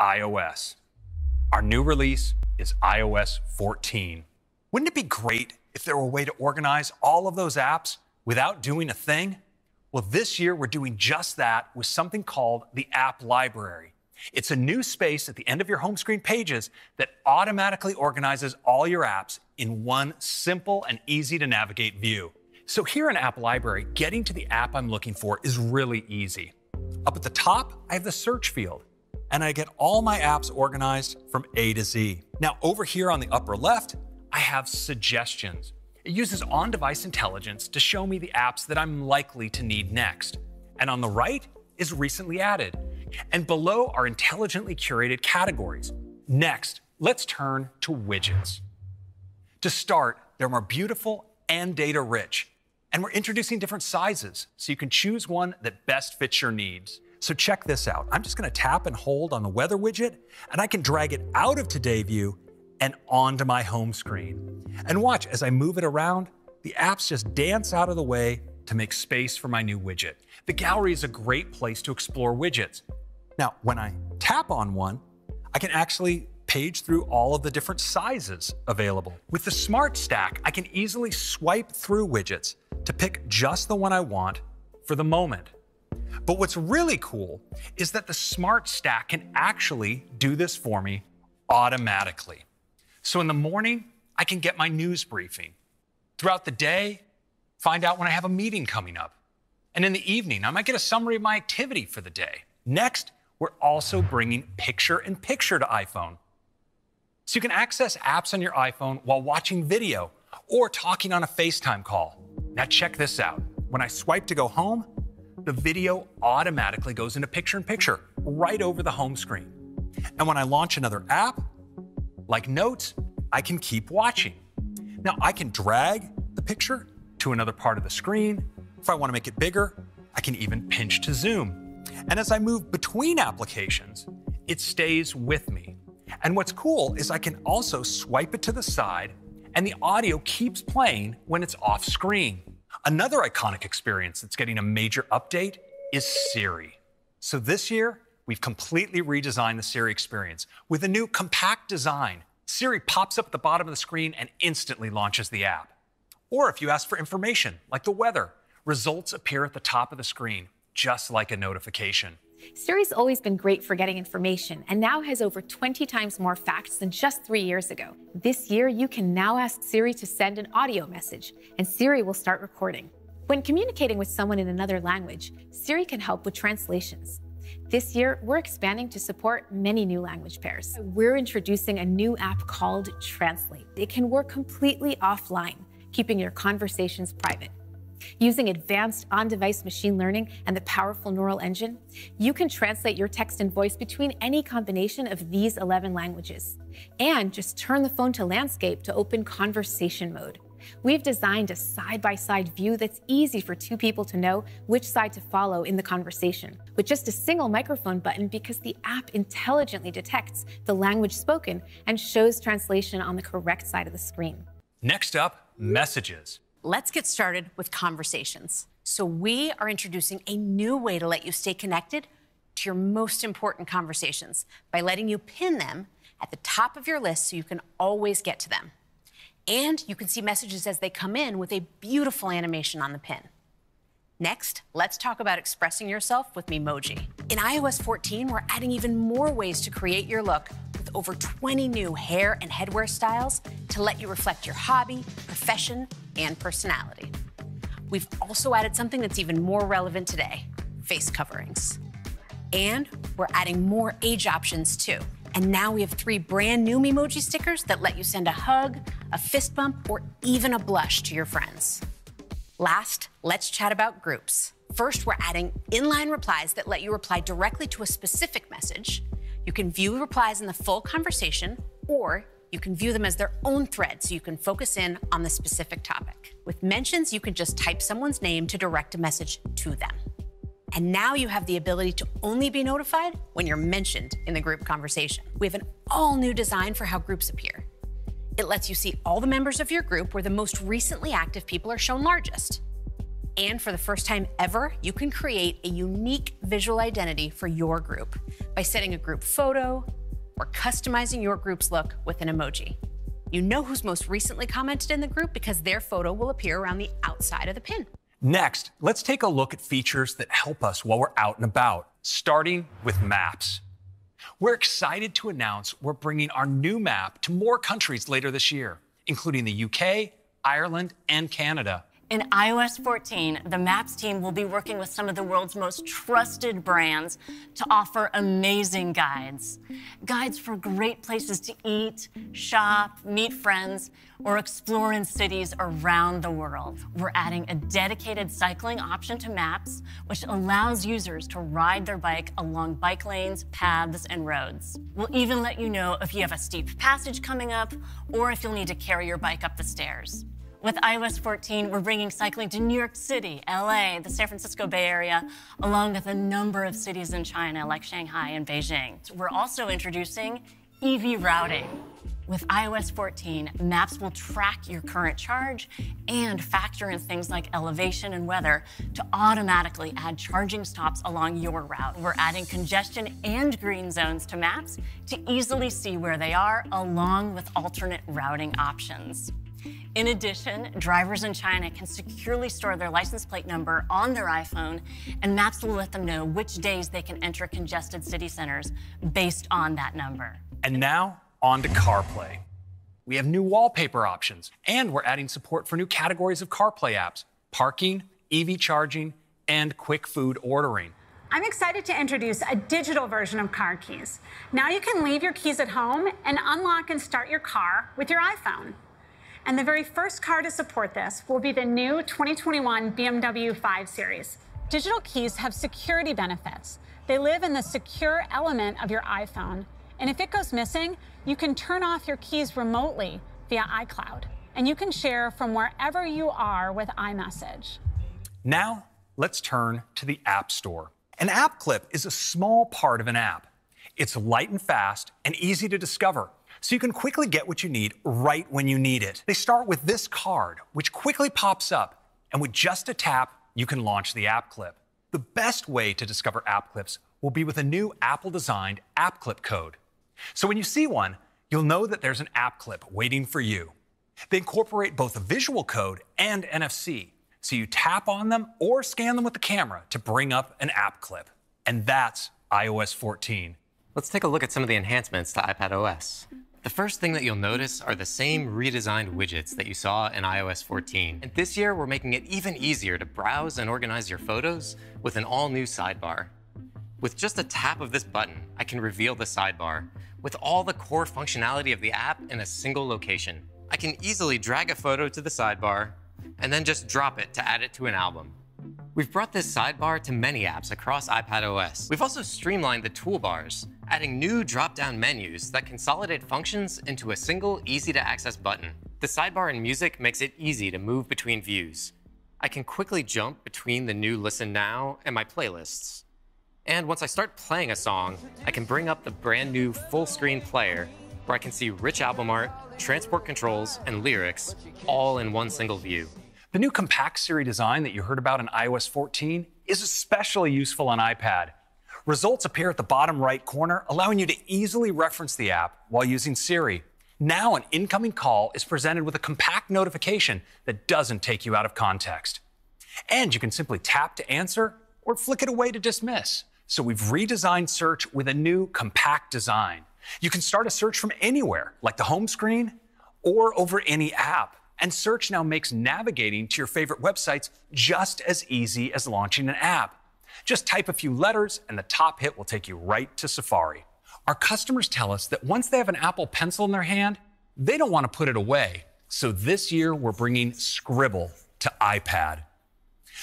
iOS. Our new release is iOS 14. Wouldn't it be great if there were a way to organize all of those apps without doing a thing? Well, this year we're doing just that with something called the App Library. It's a new space at the end of your home screen pages that automatically organizes all your apps in one simple and easy to navigate view. So here in App Library, getting to the app I'm looking for is really easy. Up at the top, I have the search field, and I get all my apps organized from A to Z. Now over here on the upper left, I have suggestions. It uses on-device intelligence to show me the apps that I'm likely to need next. And on the right is recently added. And below are intelligently curated categories. Next, let's turn to widgets. To start, they're more beautiful and data rich. And we're introducing different sizes, so you can choose one that best fits your needs. So check this out. I'm just gonna tap and hold on the weather widget, and I can drag it out of Today View and onto my home screen. And watch, as I move it around, the apps just dance out of the way to make space for my new widget. The gallery is a great place to explore widgets. Now, when I tap on one, I can actually page through all of the different sizes available. With the Smart Stack, I can easily swipe through widgets to pick just the one I want for the moment. But what's really cool is that the Smart Stack can actually do this for me automatically. So in the morning, I can get my news briefing. Throughout the day, find out when I have a meeting coming up. And in the evening, I might get a summary of my activity for the day. Next, we're also bringing picture-in-picture to iPhone. So you can access apps on your iPhone while watching video or talking on a FaceTime call. Now check this out. When I swipe to go home, the video automatically goes into picture-in-picture right over the home screen. And when I launch another app, like Notes, I can keep watching. Now I can drag the picture to another part of the screen. If I want to make it bigger, I can even pinch to zoom. And as I move between applications, it stays with me. And what's cool is I can also swipe it to the side and the audio keeps playing when it's off screen. Another iconic experience that's getting a major update is Siri. So this year, we've completely redesigned the Siri experience with a new compact design. Siri pops up at the bottom of the screen and instantly launches the app. Or if you ask for information, like the weather, results appear at the top of the screen, just like a notification. Siri's always been great for getting information and now has over 20 times more facts than just 3 years ago. This year, you can now ask Siri to send an audio message, and Siri will start recording. When communicating with someone in another language, Siri can help with translations. This year, we're expanding to support many new language pairs. We're introducing a new app called Translate. It can work completely offline, keeping your conversations private. Using advanced on-device machine learning and the powerful neural engine, you can translate your text and voice between any combination of these 11 languages. And just turn the phone to landscape to open conversation mode. We've designed a side-by-side view that's easy for two people to know which side to follow in the conversation, with just a single microphone button because the app intelligently detects the language spoken and shows translation on the correct side of the screen. Next up, messages. Let's get started with conversations. So we are introducing a new way to let you stay connected to your most important conversations by letting you pin them at the top of your list so you can always get to them. And you can see messages as they come in with a beautiful animation on the pin. Next, let's talk about expressing yourself with Memoji. In iOS 14, we're adding even more ways to create your look with over 20 new hair and headwear styles to let you reflect your hobby, profession, and personality. We've also added something that's even more relevant today, face coverings. And we're adding more age options too. And now we have 3 brand new Memoji stickers that let you send a hug, a fist bump, or even a blush to your friends. Last, let's chat about groups. First, we're adding inline replies that let you reply directly to a specific message. You can view replies in the full conversation, or you can view them as their own thread so you can focus in on the specific topic. With mentions, you can just type someone's name to direct a message to them. And now you have the ability to only be notified when you're mentioned in the group conversation. We have an all-new design for how groups appear. It lets you see all the members of your group where the most recently active people are shown largest. And for the first time ever, you can create a unique visual identity for your group by setting a group photo or customizing your group's look with an emoji. You know who's most recently commented in the group because their photo will appear around the outside of the pin. Next, let's take a look at features that help us while we're out and about, starting with maps. We're excited to announce we're bringing our new map to more countries later this year, including the UK, Ireland, and Canada. In iOS 14, the Maps team will be working with some of the world's most trusted brands to offer amazing guides. Guides for great places to eat, shop, meet friends, or explore in cities around the world. We're adding a dedicated cycling option to Maps, which allows users to ride their bike along bike lanes, paths, and roads. We'll even let you know if you have a steep passage coming up or if you'll need to carry your bike up the stairs. With iOS 14, we're bringing cycling to New York City, LA, the San Francisco Bay Area, along with a number of cities in China like Shanghai and Beijing. We're also introducing EV routing. With iOS 14, Maps will track your current charge and factor in things like elevation and weather to automatically add charging stops along your route. We're adding congestion and green zones to Maps to easily see where they are, along with alternate routing options. In addition, drivers in China can securely store their license plate number on their iPhone, and Maps will let them know which days they can enter congested city centers based on that number. And now, on to CarPlay. We have new wallpaper options, and we're adding support for new categories of CarPlay apps: parking, EV charging, and quick food ordering. I'm excited to introduce a digital version of car keys. Now you can leave your keys at home and unlock and start your car with your iPhone. And the very first car to support this will be the new 2021 BMW 5 Series. Digital keys have security benefits. They live in the secure element of your iPhone. And if it goes missing, you can turn off your keys remotely via iCloud. And you can share from wherever you are with iMessage. Now, let's turn to the App Store. An app clip is a small part of an app. It's light and fast and easy to discover, so you can quickly get what you need right when you need it. They start with this card, which quickly pops up, and with just a tap, you can launch the app clip. The best way to discover app clips will be with a new Apple-designed app clip code. So when you see one, you'll know that there's an app clip waiting for you. They incorporate both a visual code and NFC, so you tap on them or scan them with the camera to bring up an app clip. And that's iOS 14. Let's take a look at some of the enhancements to iPadOS. The first thing that you'll notice are the same redesigned widgets that you saw in iOS 14. And this year, we're making it even easier to browse and organize your photos with an all-new sidebar. With just a tap of this button, I can reveal the sidebar with all the core functionality of the app in a single location. I can easily drag a photo to the sidebar and then just drop it to add it to an album. We've brought this sidebar to many apps across iPadOS. We've also streamlined the toolbars, adding new drop-down menus that consolidate functions into a single, easy-to-access button. The sidebar in Music makes it easy to move between views. I can quickly jump between the new Listen Now and my playlists. And once I start playing a song, I can bring up the brand new full-screen player where I can see rich album art, transport controls, and lyrics all in one single view. The new compact Siri design that you heard about in iOS 14 is especially useful on iPad. Results appear at the bottom right corner, allowing you to easily reference the app while using Siri. Now an incoming call is presented with a compact notification that doesn't take you out of context. And you can simply tap to answer or flick it away to dismiss. So we've redesigned search with a new compact design. You can start a search from anywhere, like the home screen or over any app. And search now makes navigating to your favorite websites just as easy as launching an app. Just type a few letters and the top hit will take you right to Safari. Our customers tell us that once they have an Apple Pencil in their hand, they don't want to put it away. So this year we're bringing Scribble to iPad.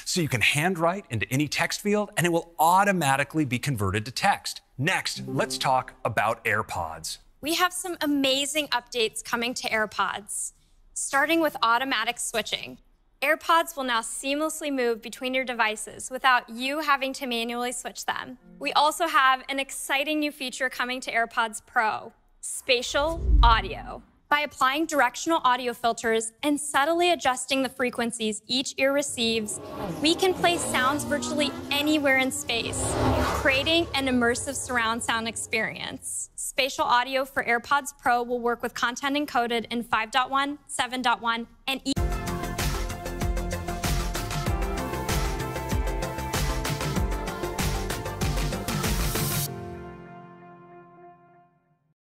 So you can handwrite into any text field and it will automatically be converted to text. Next, let's talk about AirPods. We have some amazing updates coming to AirPods. Starting with automatic switching. AirPods will now seamlessly move between your devices without you having to manually switch them. We also have an exciting new feature coming to AirPods Pro, spatial audio. By applying directional audio filters and subtly adjusting the frequencies each ear receives, we can place sounds virtually anywhere in space, creating an immersive surround sound experience. Spatial audio for AirPods Pro will work with content encoded in 5.1, 7.1, and